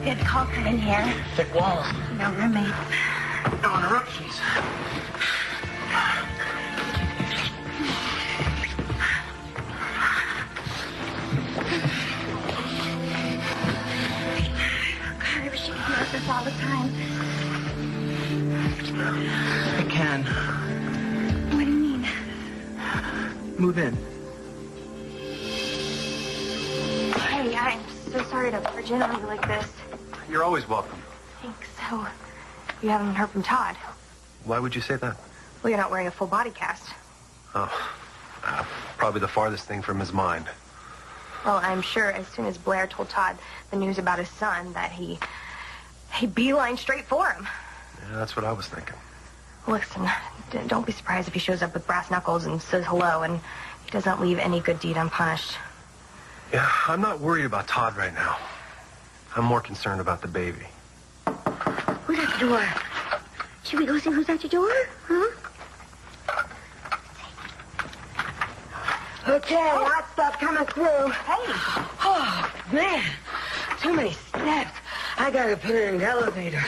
Good call in here. Thick walls. No roommates. No interruptions. God, I wish you could be like this all the time. I can. What do you mean? Move in. Hey, I'm so sorry to barge in on you like this. You're always welcome. Thanks. So, you haven't heard from Todd? Why would you say that? Well, you're not wearing a full body cast. Oh, probably the farthest thing from his mind. Well, I'm sure as soon as Blair told Todd the news about his son that he beelined straight for him. Yeah, that's what I was thinking. Listen, don't be surprised if he shows up with brass knuckles and says hello and he doesn't leave any good deed unpunished. Yeah, I'm not worried about Todd right now. I'm more concerned about the baby. Who's at the door? Should we go see who's at your door? Huh? Okay, hot stuff coming through. Hey. Oh, man. Too many steps. I gotta put it in the elevator.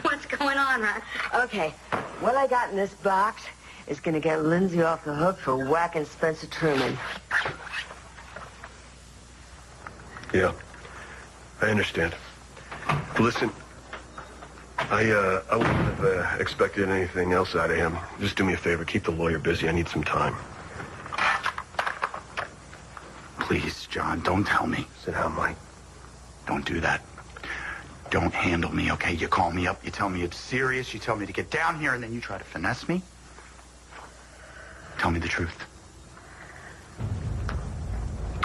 What's going on, Rock? Okay, what I got in this box is gonna get Lindsay off the hook for whacking Spencer Truman. Yeah, I understand. Listen, I wouldn't have expected anything else out of him. Just do me a favor, keep the lawyer busy. I need some time. Please, John, don't tell me. Sit down, Mike. Don't do that. Don't handle me, okay? You call me up, you tell me it's serious, you tell me to get down here, and then you try to finesse me? Tell me the truth.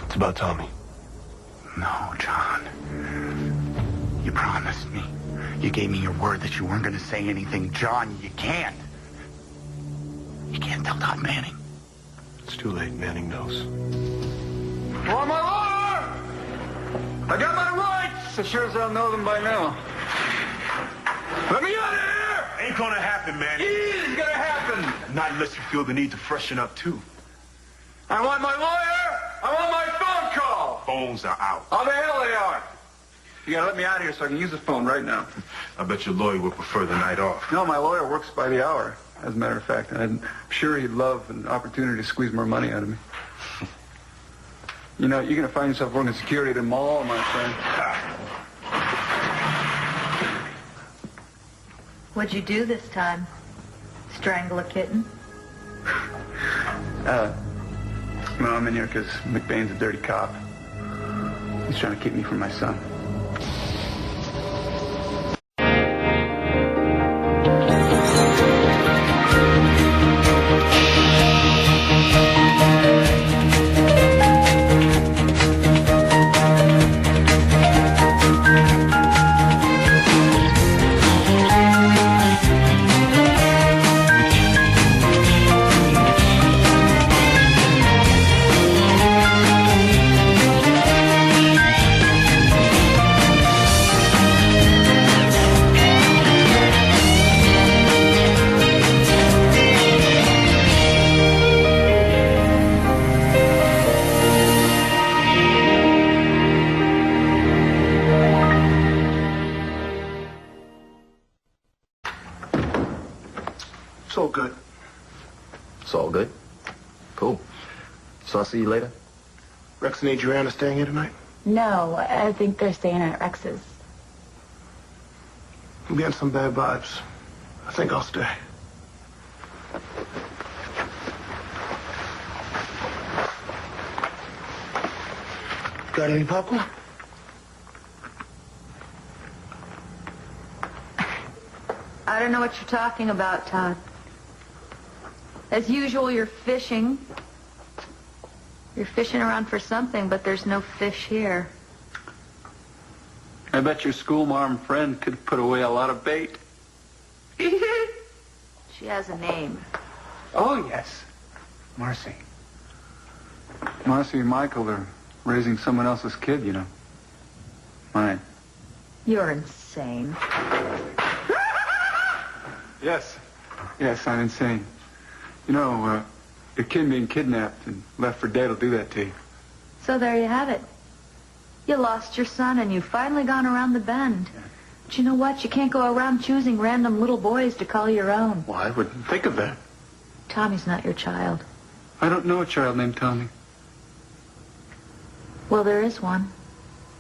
It's about Tommy. No, John. You promised me. You gave me your word that you weren't going to say anything. John, you can't. You can't tell Todd Manning. It's too late. Manning knows. For my lawyer! I got my rights! As sure as I'll know them by now. Let me out of here! Ain't gonna happen, man. It is gonna happen! Not unless you feel the need to freshen up, too. I want my lawyer! I want my phone call! Phones are out. How the hell they are? You gotta let me out of here so I can use the phone right now. I bet your lawyer would prefer the night off. No, my lawyer works by the hour, as a matter of fact. And I'm sure he'd love an opportunity to squeeze more money out of me. You know, you're gonna find yourself working security at a mall, my friend. What'd you do this time? Strangle a kitten? Well, I'm in here because McBain's a dirty cop. He's trying to keep me from my son. It's all good. It's all good? Cool. So I'll see you later? Rex and Adriana staying here tonight? No, I think they're staying at Rex's. I'm getting some bad vibes. I think I'll stay. Got any popcorn? I don't know what you're talking about, Todd. As usual, you're fishing. You're fishing around for something, but there's no fish here. I bet your schoolmarm friend could put away a lot of bait. She has a name. Oh, yes. Marcy. Marcy and Michael are raising someone else's kid, you know. Mine. You're insane. Yes. Yes, I'm insane. You know, a kid being kidnapped and left for dead will do that to you. So there you have it. You lost your son and you've finally gone around the bend. But you know what? You can't go around choosing random little boys to call your own. Well, I wouldn't think of that. Tommy's not your child. I don't know a child named Tommy. Well, there is one.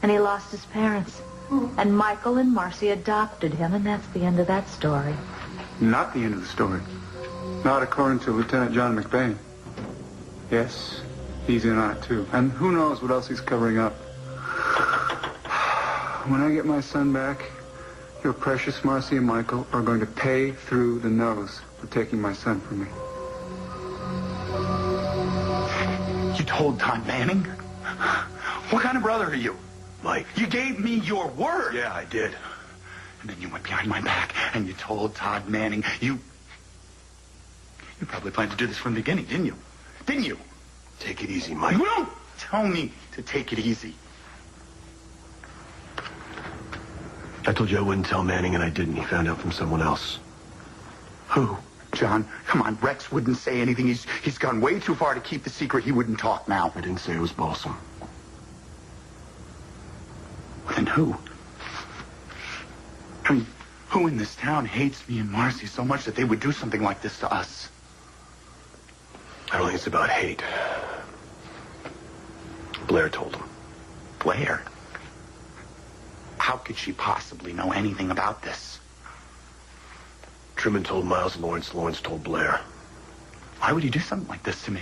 And he lost his parents. And Michael and Marcy adopted him, and that's the end of that story. Not the end of the story. Not according to Lieutenant John McBain. Yes, he's in on it too. And who knows what else he's covering up. When I get my son back, your precious Marcy and Michael are going to pay through the nose for taking my son from me. You told Todd Manning? What kind of brother are you? Mike. You gave me your word. Yeah, I did. And then you went behind my back and you told Todd Manning you probably planned to do this from the beginning, didn't you? Didn't you? Take it easy, Mike. You don't tell me to take it easy. I told you I wouldn't tell Manning, and I didn't. He found out from someone else. Who? John, come on. Rex wouldn't say anything. He's gone way too far to keep the secret. He wouldn't talk now. I didn't say it was Balsam. Then who? I mean, who in this town hates me and Marcy so much that they would do something like this to us? I don't think it's about hate. Blair told him. Blair? How could she possibly know anything about this? Truman told Miles Lawrence. Lawrence told Blair. Why would he do something like this to me?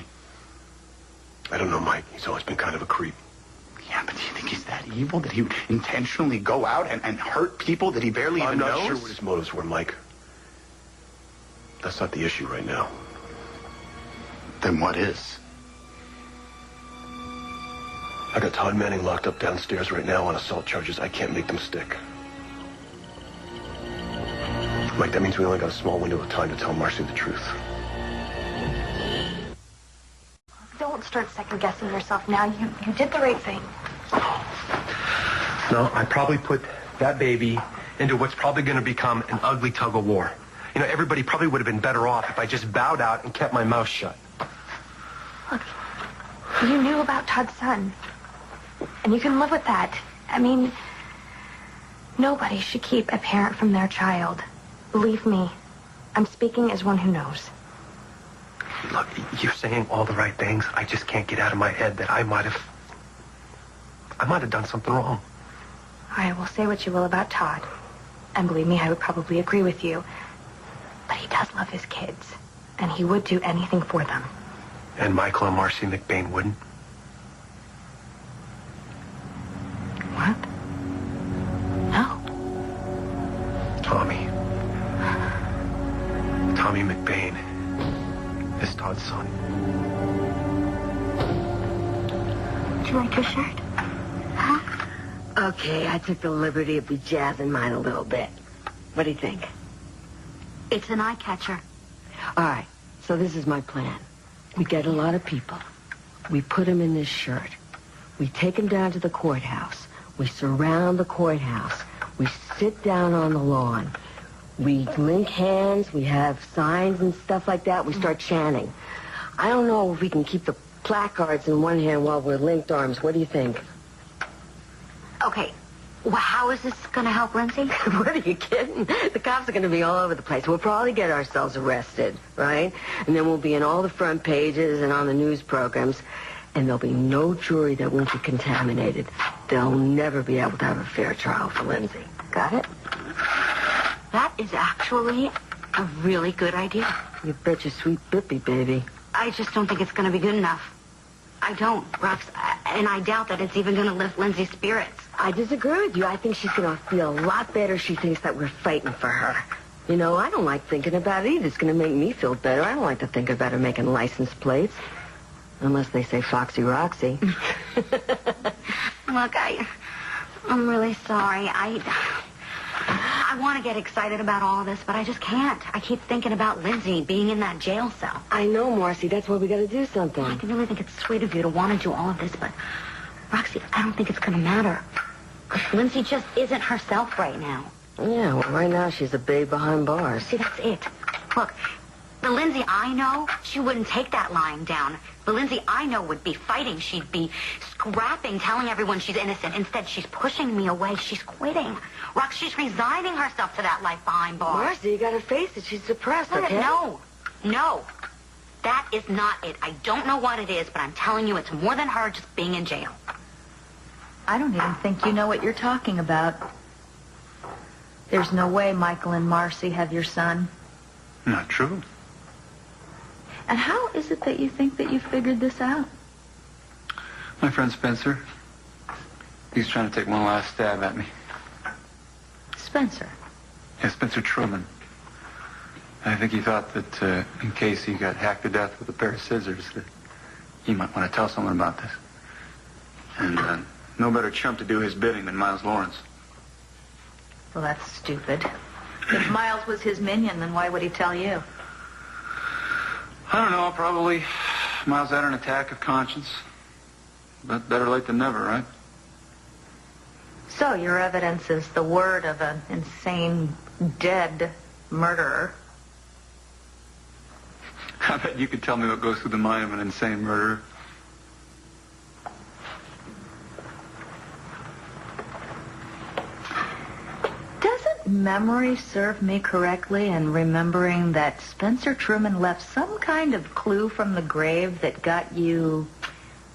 I don't know, Mike. He's always been kind of a creep. Yeah, but do you think he's that evil that he would intentionally go out and hurt people that he barely even knows? I'm not sure what his motives were, Mike. That's not the issue right now. Then what is? I got Todd Manning locked up downstairs right now on assault charges. I can't make them stick. Mike, that means we only got a small window of time to tell Marcy the truth. Don't start second-guessing yourself now. You did the right thing. No, I probably put that baby into what's probably going to become an ugly tug-of-war. You know, everybody probably would have been better off if I just bowed out and kept my mouth shut. Look, you knew about Todd's son. And you can live with that. I mean, nobody should keep a parent from their child. Believe me, I'm speaking as one who knows. Look, you're saying all the right things. I just can't get out of my head that I might have done something wrong. I will say what you will about Todd. And believe me, I would probably agree with you. But he does love his kids. And he would do anything for them. And Michael and Marcy McBain wouldn't? What? No. Tommy McBain is Todd's son. Do you like your shirt? Huh? Okay, I took the liberty of bejazzing mine a little bit. What do you think? It's an eye catcher. All right, so this is my plan. We get a lot of people. We put them in this shirt. We take them down to the courthouse. We surround the courthouse. We sit down on the lawn. We link hands. We have signs and stuff like that. We start chanting. I don't know if we can keep the placards in one hand while we're linked arms. What do you think? Okay. Well, how is this going to help Lindsay? What, are you kidding? The cops are going to be all over the place. We'll probably get ourselves arrested, right? And then we'll be in all the front pages and on the news programs. And there'll be no jury that won't be contaminated. They'll never be able to have a fair trial for Lindsay. Got it? That is actually a really good idea. You bet your sweet bippy, baby. I just don't think it's going to be good enough. I don't, Rox. And I doubt that it's even going to lift Lindsay's spirits. I disagree with you. I think she's going to feel a lot better if she thinks that we're fighting for her. You know, I don't like thinking about it either. It's going to make me feel better. I don't like to think about her making license plates. Unless they say Foxy Roxy. Look, I'm really sorry. I want to get excited about all this, but I just can't. I keep thinking about Lindsay being in that jail cell. I know, Marcy. That's why we got to do something. I really think it's sweet of you to want to do all of this, but Roxy, I don't think it's going to matter. Lindsay just isn't herself right now. Yeah, well, right now she's a babe behind bars. See, that's it. Look, the Lindsay I know, she wouldn't take that lying down. The Lindsay I know would be fighting. She'd be scrapping, telling everyone she's innocent. Instead, she's pushing me away. She's quitting. Rox, she's resigning herself to that life behind bars. Marcy, you gotta face it. She's depressed, okay? No. That is not it. I don't know what it is, but I'm telling you it's more than her just being in jail. I don't even think you know what you're talking about. There's no way Michael and Marcy have your son. Not true. And how is it that you think that you figured this out? My friend Spencer. He's trying to take one last stab at me. Spencer? Yeah, Spencer Truman. I think he thought that in case he got hacked to death with a pair of scissors, that he might want to tell someone about this. And no better chump to do his bidding than Miles Lawrence. Well, that's stupid. If Miles was his minion, then why would he tell you? I don't know, probably Miles had an attack of conscience. But better late than never, right? So your evidence is the word of an insane, dead murderer. I bet you could tell me what goes through the mind of an insane murderer. Doesn't memory serve me correctly in remembering that Spencer Truman left some kind of clue from the grave that got you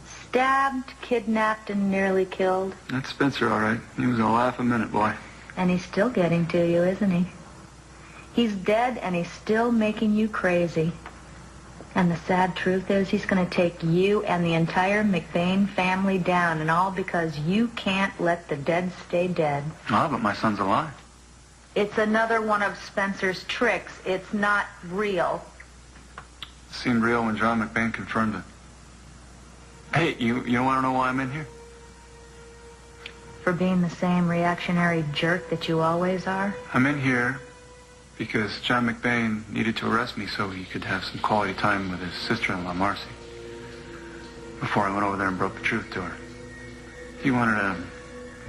stabbed, kidnapped, and nearly killed? That's Spencer, all right. He was gonna laugh a minute, boy. And he's still getting to you, isn't he? He's dead, and he's still making you crazy. And the sad truth is he's going to take you and the entire McBain family down, and all because you can't let the dead stay dead. Ah, but my son's alive. It's another one of Spencer's tricks. It's not real. It seemed real when John McBain confirmed it. Hey, you want to know why I'm in here? For being the same reactionary jerk that you always are? I'm in here because John McBain needed to arrest me so he could have some quality time with his sister-in-law, Marcy, before I went over there and broke the truth to her. He wanted to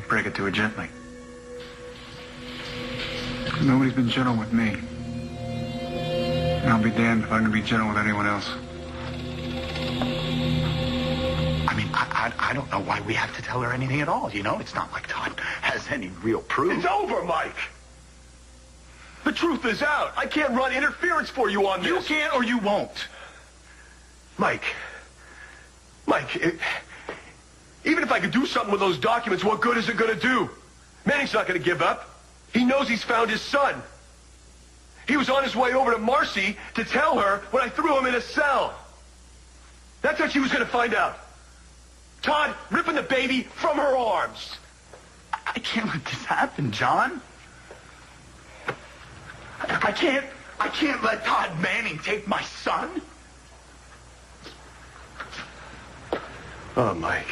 break it to her gently. Nobody's been gentle with me. And I'll be damned if I can be gentle with anyone else. I mean, I don't know why we have to tell her anything at all, you know? It's not like Todd has any real proof. It's over, Mike. The truth is out. I can't run interference for you on this. You can't or you won't. Mike, even if I could do something with those documents, what good is it going to do? Manning's not going to give up. He knows he's found his son. He was on his way over to Marcy to tell her when I threw him in a cell. That's how she was going to find out. Todd ripping the baby from her arms. I can't let this happen, John. I can't let Todd Manning take my son. Oh, Mike.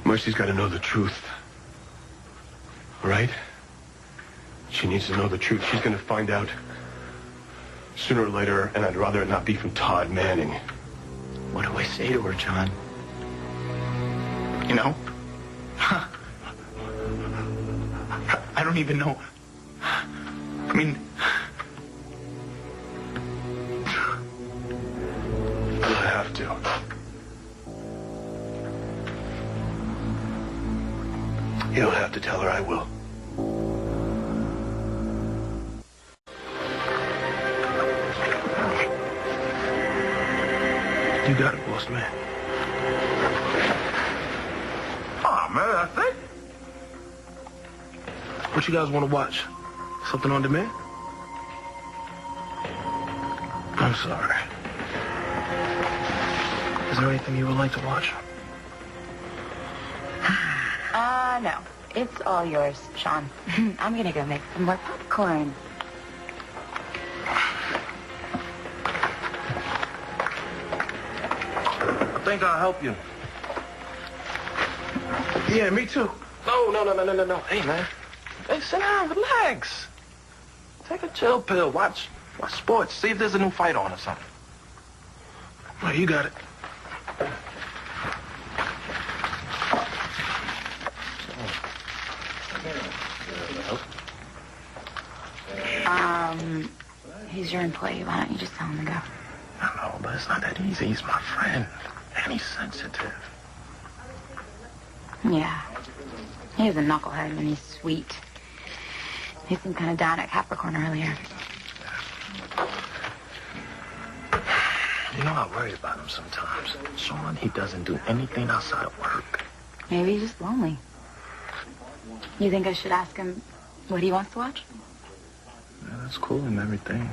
Marcy's got to know the truth. All right? She needs to know the truth. She's going to find out sooner or later, and I'd rather it not be from Todd Manning. What do I say to her, John? You know? I don't even know. I mean... You'll have to. You don't have to tell her, I will. You got it, boss man. Oh, man, that's it. What you guys want to watch? Something on demand? I'm sorry. Is there anything you would like to watch? No. It's all yours, Sean. I'm gonna go make some more popcorn. I think I'll help you. Yeah, me too. No. Hey, man. Hey, sit down, relax. Take a chill pill. Watch sports. See if there's a new fight on or something. Well, you got it. He's your employee. Why don't you just tell him to go? it's not that easy. He's my friend. And he's sensitive. Yeah. He's a knucklehead and he's sweet. He seemed kind of down at Capricorn earlier. You know, I worry about him sometimes. Sean, he doesn't do anything outside of work. Maybe he's just lonely. You think I should ask him what he wants to watch? Yeah, that's cool and everything.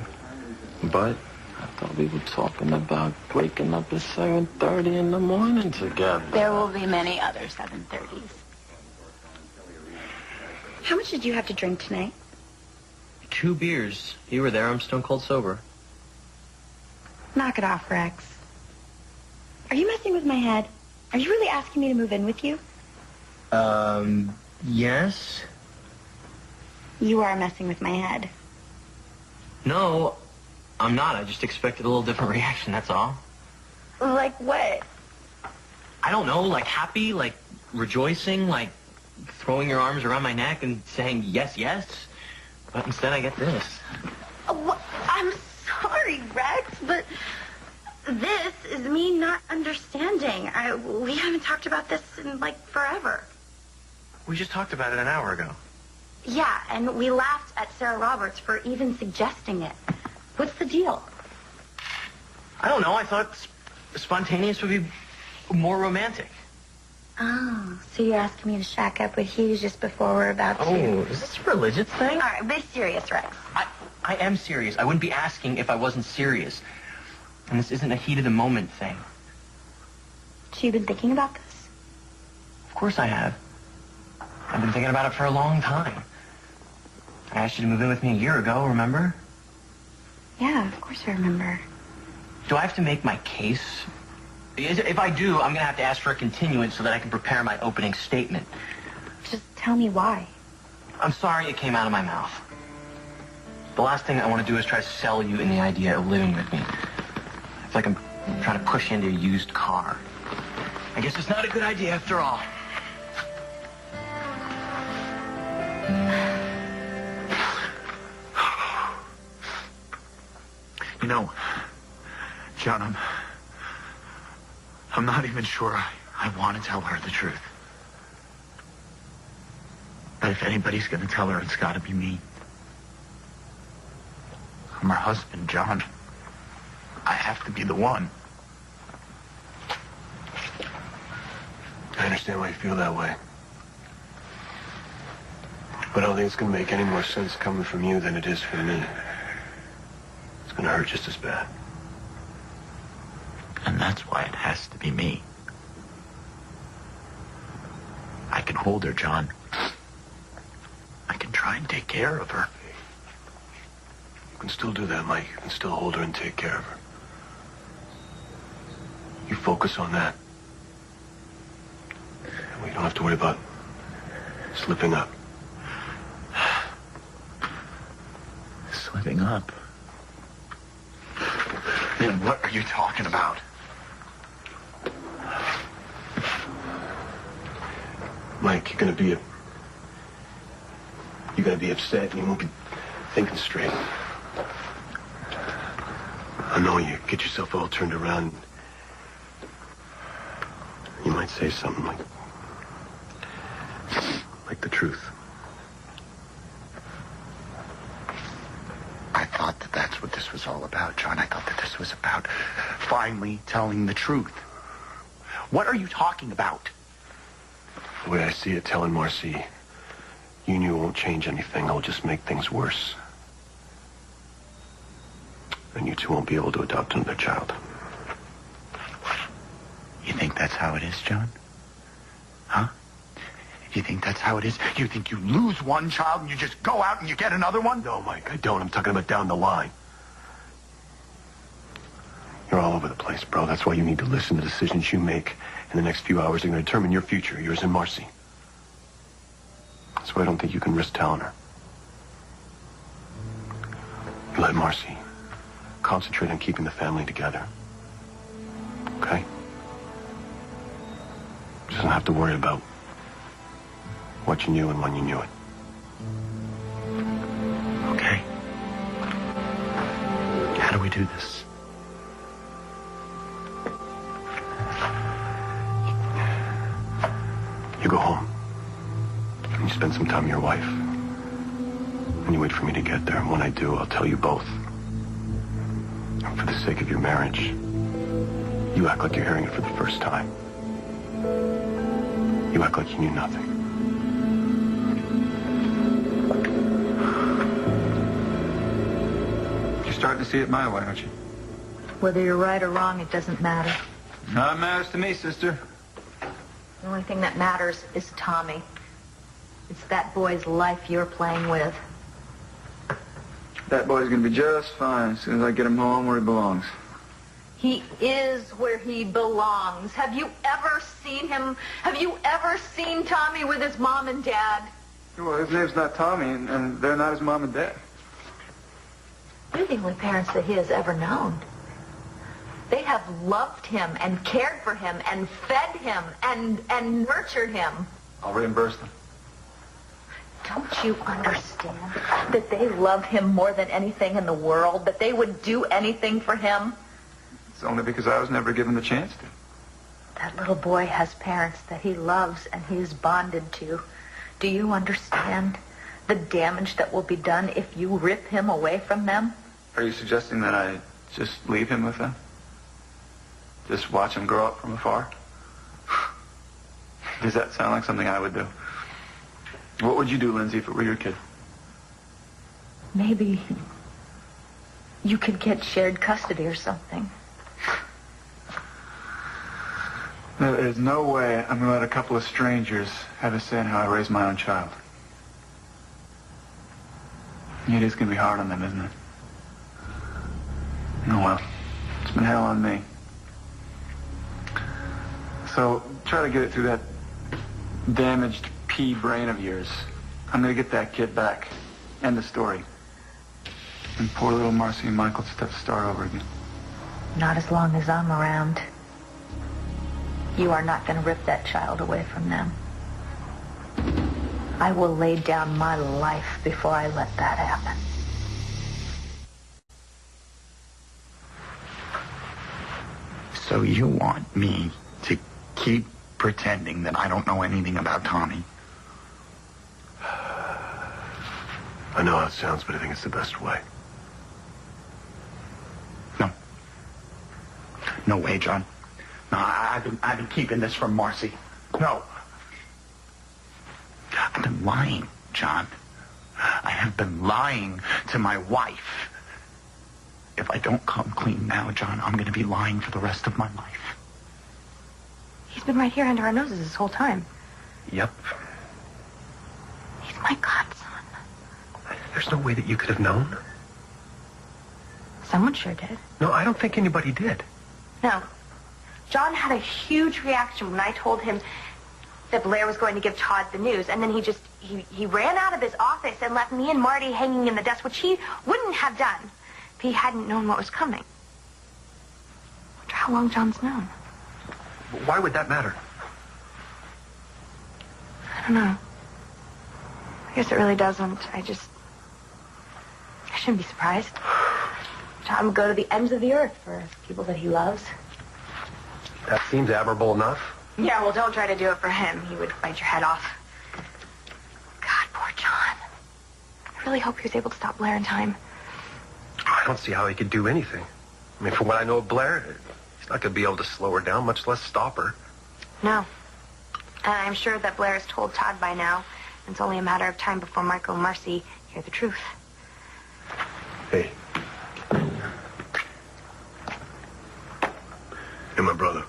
But I thought we were talking about breaking up at 7:30 in the morning together. There will be many other 7:30s. How much did you have to drink tonight? 2 beers. You were there. I'm stone cold sober. Knock it off, Rex. Are you messing with my head? Are you really asking me to move in with you? Yes. You are messing with my head. No, I'm not. I just expected a little different reaction, that's all. Like what? I don't know, like happy, like rejoicing, like throwing your arms around my neck and saying yes, yes. But instead I get this. I'm sorry, Rex, but this is me not understanding. We haven't talked about this in, like, forever. We just talked about it an hour ago. Yeah, and we laughed at Sarah Roberts for even suggesting it. What's the deal? I don't know. I thought spontaneous would be more romantic. Oh, so you're asking me to shack up with Hughes just before we're about to... Oh, is this a religious thing? All right, be serious, Rex. I am serious. I wouldn't be asking if I wasn't serious. And this isn't a heat-of-the-moment thing. So you've been thinking about this? Of course I have. I've been thinking about it for a long time. I asked you to move in with me a year ago, remember? Yeah, of course I remember. Do I have to make my case? If I do, I'm going to have to ask for a continuance so that I can prepare my opening statement. Just tell me why. I'm sorry it came out of my mouth. The last thing I want to do is try to sell you in the idea of living with me. It's like I'm trying to push you into a used car. I guess it's not a good idea after all. You know, John, I'm not even sure I want to tell her the truth. But if anybody's going to tell her, it's got to be me. I'm her husband, John. I have to be the one. I understand why you feel that way. But I don't think it's going to make any more sense coming from you than it is from me. It's going to hurt just as bad. And that's why it has to be me. I can hold her, John. I can try and take care of her. You can still do that, Mike. You can still hold her and take care of her. You focus on that. And we don't have to worry about slipping up. Slipping up? Then what are you talking about? Mike, you're gonna be upset and you won't be thinking straight. I know you get yourself all turned around. You might say something like the truth. I thought that that's what this was all about, John. I thought that this was about finally telling the truth. What are you talking about? The way I see it, telling Marcy you and you won't change anything. It'll just make things worse. And you two won't be able to adopt another child. You think that's how it is, John? Huh? You think that's how it is? You think you lose one child and you just go out and you get another one? No, Mike, I don't. I'm talking about down the line. You're all over the place, bro. That's why you need to listen to decisions you make in the next few hours. They're going to determine your future, yours and Marcy. That's why I don't think you can risk telling her. You let Marcy concentrate on keeping the family together. Okay? She doesn't have to worry about what you knew and when you knew it. Okay. How do we do this? You go home. And you spend some time with your wife. And you wait for me to get there. And when I do, I'll tell you both. And for the sake of your marriage, you act like you're hearing it for the first time. You act like you knew nothing. You're starting to see it my way, aren't you? Whether you're right or wrong, it doesn't matter. No, it matters to me, sister. The only thing that matters is Tommy. It's that boy's life you're playing with. That boy's gonna be just fine as soon as I get him home where he belongs. He is where he belongs. Have you ever seen him? Have you ever seen Tommy with his mom and dad? Well, his name's not Tommy, and they're not his mom and dad. You're the only parents that he has ever known. They have loved him and cared for him and fed him and nurtured him. I'll reimburse them. Don't you understand that they love him more than anything in the world? That they would do anything for him? It's only because I was never given the chance to. That little boy has parents that he loves and he is bonded to. Do you understand the damage that will be done if you rip him away from them? Are you suggesting that I just leave him with them? Just watch him grow up from afar? Does that sound like something I would do? What would you do, Lindsay, if it were your kid? Maybe you could get shared custody or something. There is no way I'm going to let a couple of strangers have a say in how I raise my own child. It is going to be hard on them, isn't it? Oh, well, it's been hell on me. So try to get it through that damaged pea brain of yours. I'm going to get that kid back. End of story. And poor little Marcy and Michael just have to start over again. Not as long as I'm around. You are not going to rip that child away from them. I will lay down my life before I let that happen. So you want me to keep pretending that I don't know anything about Tommy? I know how it sounds, but I think it's the best way. No. No way, John. No, I've been keeping this from Marcy. No. I've been lying, John. I have been lying to my wife. If I don't come clean now, John, I'm going to be lying for the rest of my life. He's been right here under our noses this whole time. Yep. He's my godson. There's no way that you could have known. Someone sure did. No, I don't think anybody did. No. John had a huge reaction when I told him that Blair was going to give Todd the news, and then he ran out of his office and left me and Marty hanging in the dust, which he wouldn't have done if he hadn't known what was coming. I wonder how long John's known. Why would that matter? I don't know. I guess it really doesn't. I shouldn't be surprised. John would go to the ends of the earth for people that he loves. That seems admirable enough. Yeah, well, don't try to do it for him. He would bite your head off. God, poor John. I really hope he was able to stop Blair in time. I don't see how he could do anything. I mean, from what I know of Blair, he's not going to be able to slow her down, much less stop her. No. And I'm sure that Blair has told Todd by now. It's only a matter of time before Michael and Marcy hear the truth. Hey. Hey, my brother.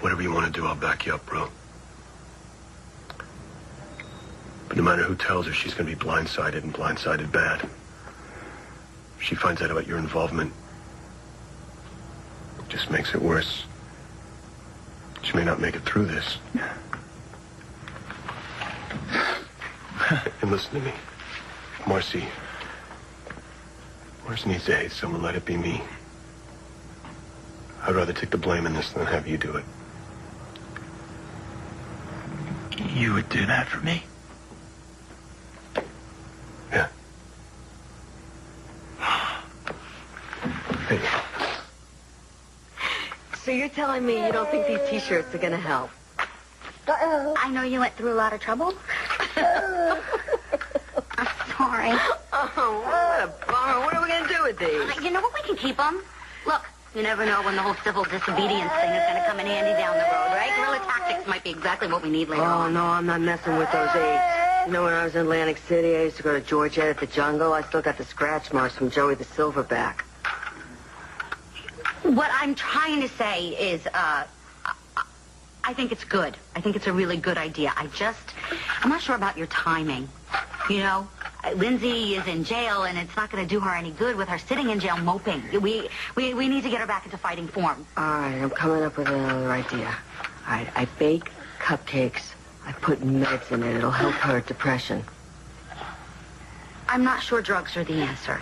Whatever you want to do, I'll back you up, bro. But no matter who tells her, she's going to be blindsided and blindsided bad. If she finds out about your involvement, it just makes it worse. She may not make it through this. And listen to me. Marcy needs to hate someone, let it be me. I'd rather take the blame in this than have you do it. You would do that for me? Yeah. Hey. So you're telling me you don't think these T-shirts are going to help? I know you went through a lot of trouble. I'm sorry. Oh, what a bummer. What are we going to do with these? You know what? We can keep them. Look, you never know when the whole civil disobedience thing is going to come in handy down the road, right? Guerrilla tactics might be exactly what we need later on. Oh, no, I'm not messing with those eights. You know, when I was in Atlantic City, I used to go to Georgia at the jungle. I still got the scratch marks from Joey the Silverback. What I'm trying to say is, I think it's good. I think it's a really good idea. I'm not sure about your timing. You know, Lindsay is in jail, and it's not going to do her any good with her sitting in jail moping. We need to get her back into fighting form. All right, I'm coming up with another idea. All right, I bake cupcakes. I put meds in it. It'll help her depression. I'm not sure drugs are the answer.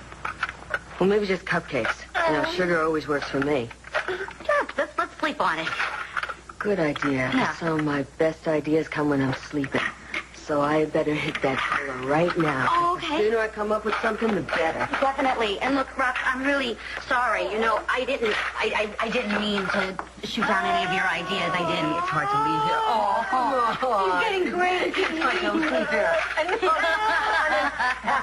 Well, maybe just cupcakes. You know, sugar always works for me. Yeah, let's sleep on it. Good idea. Yeah. So my best ideas come when I'm sleeping. So I better hit that pillow right now. Oh, okay. The sooner I come up with something, the better. Definitely. And look, Rock, I'm really sorry. You know, I didn't mean to shoot down any of your ideas. I didn't. It's hard to leave here. He's getting great. It's hard to leave here.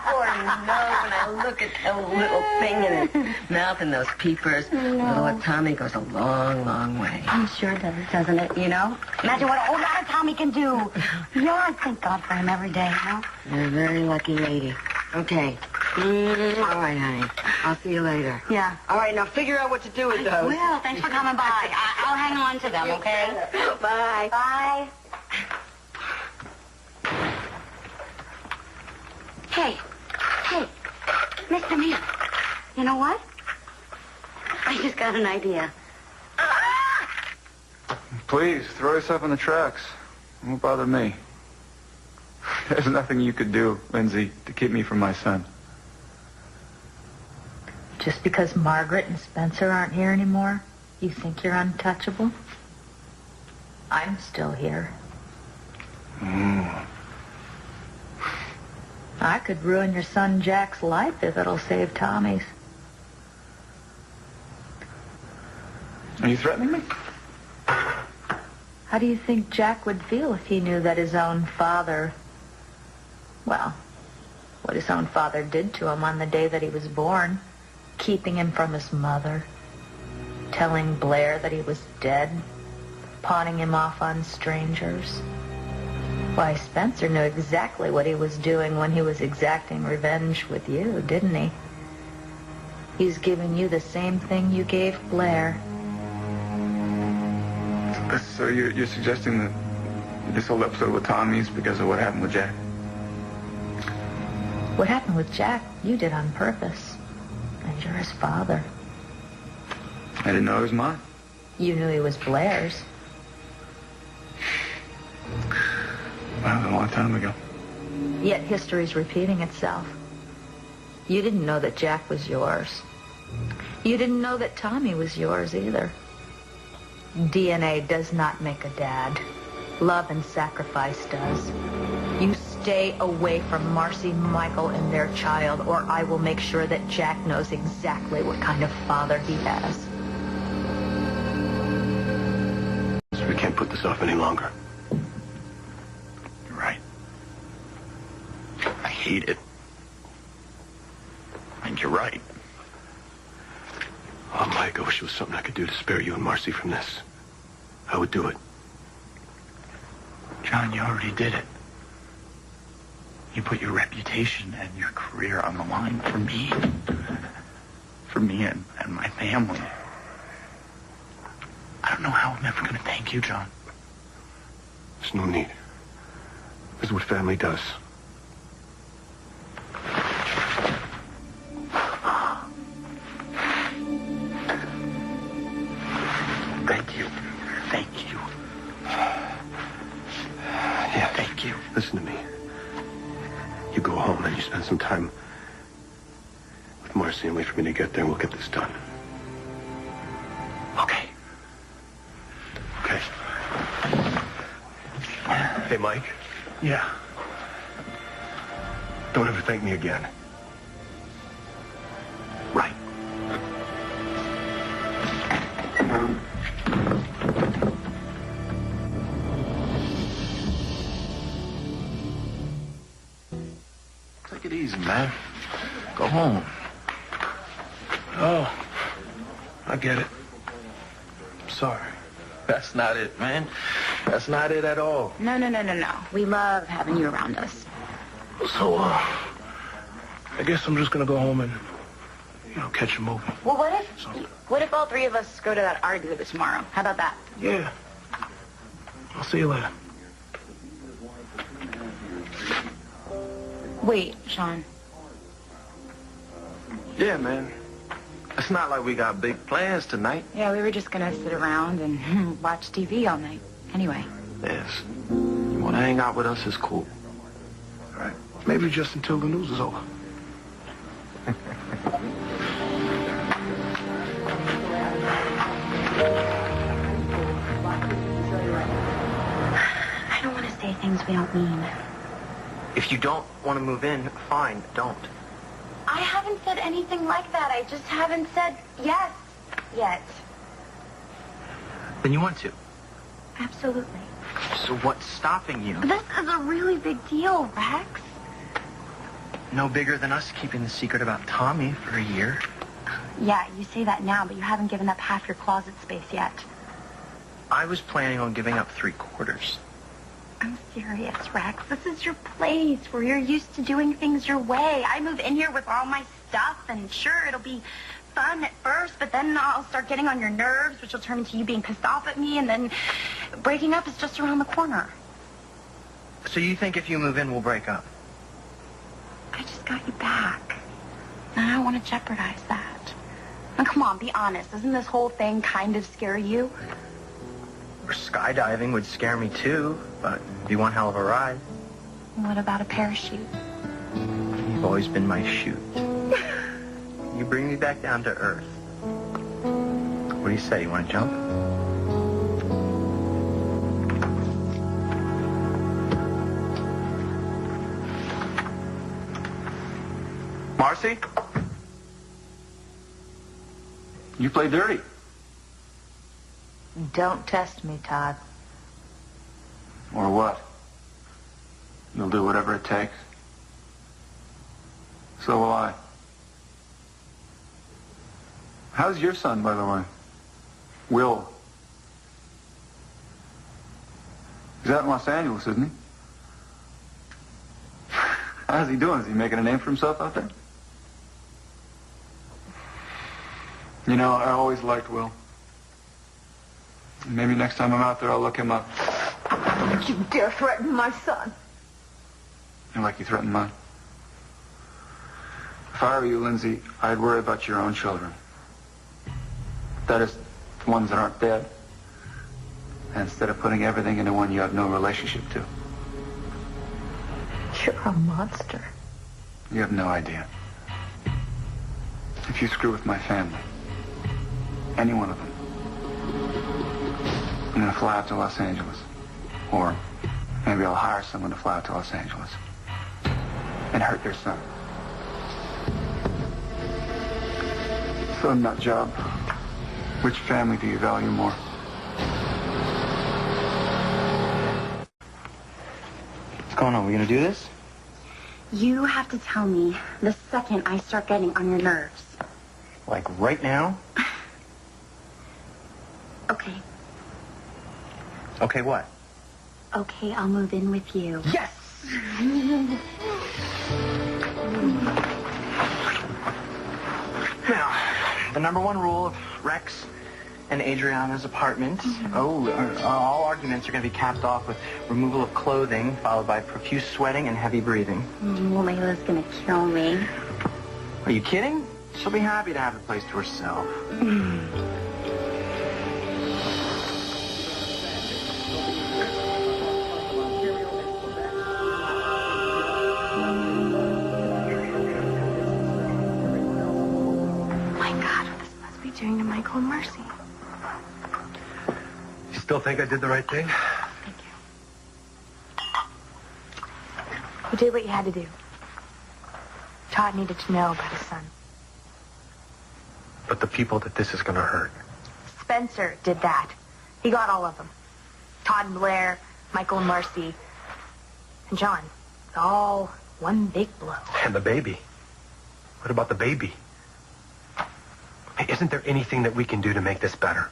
Poor nose, when I look at that little thing in his mouth and those peepers, little Tommy goes a long, long way. He sure does, doesn't it? You know? Imagine what a whole lot of Tommy can do. Yeah, I thank God for him every day, you know? You're a very lucky lady. Okay. All right, honey. I'll see you later. Yeah. All right, now figure out what to do with those. Well, thanks for coming by. I'll hang on to them, okay? Bye. Bye. Hey, Mr. Man, you know what? I just got an idea. Please, throw yourself on the tracks. It won't bother me. There's nothing you could do, Lindsay, to keep me from my son. Just because Margaret and Spencer aren't here anymore, you think you're untouchable? I'm still here. I could ruin your son Jack's life if it'll save Tommy's. Are you threatening me? How do you think Jack would feel if he knew that his own father... Well, what his own father did to him on the day that he was born, keeping him from his mother, telling Blair that he was dead, pawning him off on strangers. Why, Spencer knew exactly what he was doing when he was exacting revenge with you, didn't he? He's giving you the same thing you gave Blair. So you're suggesting that this whole episode with Tommy is because of what happened with Jack? What happened with Jack, you did on purpose. And you're his father. I didn't know it was mine. You knew he was Blair's. Well, a long time ago. Yet history's repeating itself. You didn't know that Jack was yours. You didn't know that Tommy was yours either. DNA does not make a dad. Love and sacrifice does. You stay away from Marcy, Michael, and their child, or I will make sure that Jack knows exactly what kind of father he has. So we can't put this off any longer. You're right. I hate it. And you're right. Oh, Mike, I wish there was something I could do to spare you and Marcy from this. I would do it. John, you already did it. You put your reputation and your career on the line for me. For me and my family. I don't know how I'm ever going to thank you, John. There's no need. This is what family does. Thank you. Thank you. Yeah. Thank you. Listen to me. You go home and you spend some time with Marcy and wait for me to get there and we'll get this done. Okay. Okay. Hey, Mike. Yeah. Don't ever thank me again. Right. easy, man. Go home. Oh, I get it. I'm sorry. That's not it, man. That's not it at all. No. We love having you around us. So, I guess I'm just gonna go home and, catch a movie. Well, what if all three of us go to that art exhibit tomorrow? How about that? Yeah. I'll see you later. Wait, Sean. Yeah, man. It's not like we got big plans tonight. Yeah, we were just gonna sit around and watch TV all night. Anyway. Yes. You want to hang out with us, it's cool. All right. Maybe just until the news is over. I don't want to say things we don't mean. If you don't want to move in, fine, don't. I haven't said anything like that. I just haven't said yes yet. Then you want to. Absolutely. So what's stopping you? This is a really big deal, Rex. No bigger than us keeping the secret about Tommy for a year. Yeah, you say that now, but you haven't given up half your closet space yet. I was planning on giving up 3/4. I'm serious, Rex. This is your place where you're used to doing things your way. I move in here with all my stuff, and sure, it'll be fun at first, but then I'll start getting on your nerves, which will turn into you being pissed off at me, and then breaking up is just around the corner. So you think if you move in, we'll break up? I just got you back, and I don't want to jeopardize that. Now, come on, be honest. Doesn't this whole thing kind of scare you? Or skydiving would scare me too, but it'd be one hell of a ride. What about a parachute? You've always been my chute. You bring me back down to earth. What do you say? You want to jump? Marcy? You play dirty. Don't test me, Todd. Or what? You'll do whatever it takes. So will I. How's your son, by the way? Will. He's out in Los Angeles, isn't he? How's he doing? Is he making a name for himself out there? You know, I always liked Will. Maybe next time I'm out there, I'll look him up. Don't you dare threaten my son. You like you threatened mine? If I were you, Lindsay, I'd worry about your own children. That is, the ones that aren't dead. Instead of putting everything into one you have no relationship to. You're a monster. You have no idea. If you screw with my family, any one of them, I'm going to fly out to Los Angeles. Or maybe I'll hire someone to fly out to Los Angeles and hurt your son. So, nut job, which family do you value more? What's going on? We gonna do this? You have to tell me the second I start getting on your nerves. Like right now? Okay. Okay, what? Okay, I'll move in with you. Yes! Now, the number one rule of Rex and Adriana's apartment. All arguments are going to be capped off with removal of clothing, followed by profuse sweating and heavy breathing. Layla's gonna kill me. Are you kidding? She'll be happy to have the place to herself. Doing to Michael and Marcy. You still think I did the right thing? Thank you. You did what you had to do. Todd needed to know about his son. But the people that this is going to hurt. Spencer did that. He got all of them. Todd and Blair, Michael and Marcy, and John. It's all one big blow. And the baby. What about the baby? Hey, isn't there anything that we can do to make this better?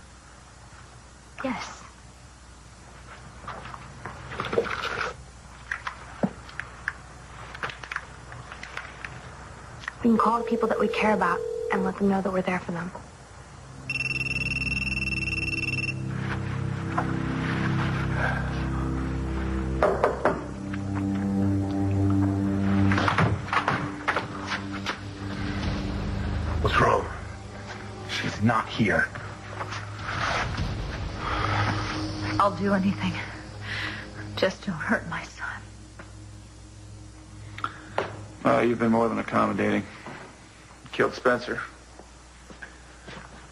Yes. We can call the people that we care about and let them know that we're there for them. What's wrong? She's not here. I'll do anything. Just don't hurt my son. You've been more than accommodating. You killed Spencer.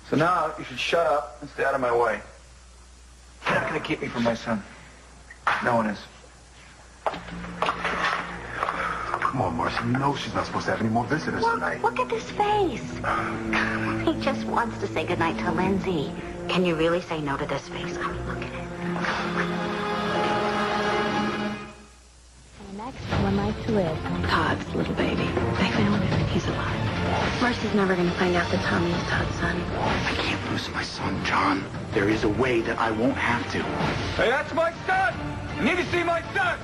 So now you should shut up and stay out of my way. You're not going to keep me from my son. No one is. Come on, Marcy. You know she's not supposed to have any more visitors tonight. Look at this face. He just wants to say goodnight to Lindsay. Can you really say no to this face? I mean, look at it. And the next one life to live. Todd's little baby. They found him. He's alive. Marcy's never going to find out that Tommy is Todd's son. I can't lose my son, John. There is a way that I won't have to. Hey, that's my son! I need to see my son!